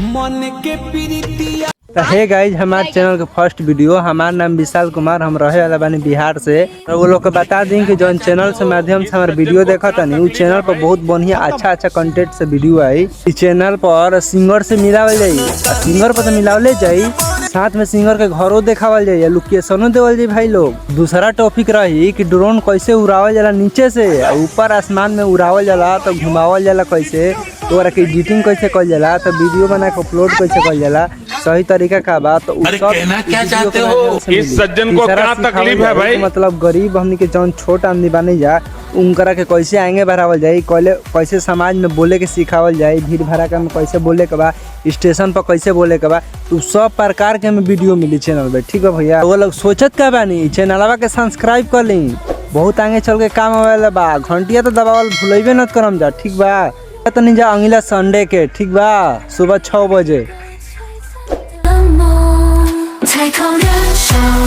मन के प्रीतिया। तो हे गाइज, हमारे चैनल के फर्स्ट वीडियो। हमारा नाम विशाल कुमार, हम रहे वाला बानी बिहार से। तो वो लोग को बता दें कि जो चैनल से माध्यम से हमारे वीडियो देखा था नहीं, उस चैनल पर बहुत बढ़िया अच्छा कंटेंट से वीडियो आई। इस चैनल पर सिंगर से मिलावल जाई, सिंगर पर तो मिलावले जाई, साथ में सिंगर के घरों देखावल जाए, लोकेशनों देवल जाए। भाई लोग दूसरा टॉपिक रही कि ड्रोन कैसे उड़ावल जाला नीचे से ऊपर आसमान में उड़ावल जाला, तो घुमावल जाला कैसे, तो एडिटिंग कैसे कल जाला, तो वीडियो बना के अपलोड कैसे कल जाला, सही तरीका का बात। तो कहना क्या चाहते हो? इस सज्जन को क्या तकलीफ है भाई? मतलब गरीब हमनी के जौन छोट आदमी बने जा उनकरा के कैसे आगे बढ़ावल जाए, कैसे समाज में बोले के सिखावल जाए, भीड़ भड़ाका में कैसे बोले के बा, स्टेशन पर कैसे बोले के बा, तो सब प्रकार के हमें वीडियो मिली चैनल पे। ठीक है भैया, वो लोग सोचत का बानी चैनलवा के सब्सक्राइब कर ली, बहुत आगे चल के काम आवेला बा। घंटिया तो दबावल भूलेबे न करम जा। ठीक बा, तो नहीं जा अगला संडे के, ठीक बा, सुबह 6 बजे। 太空人生。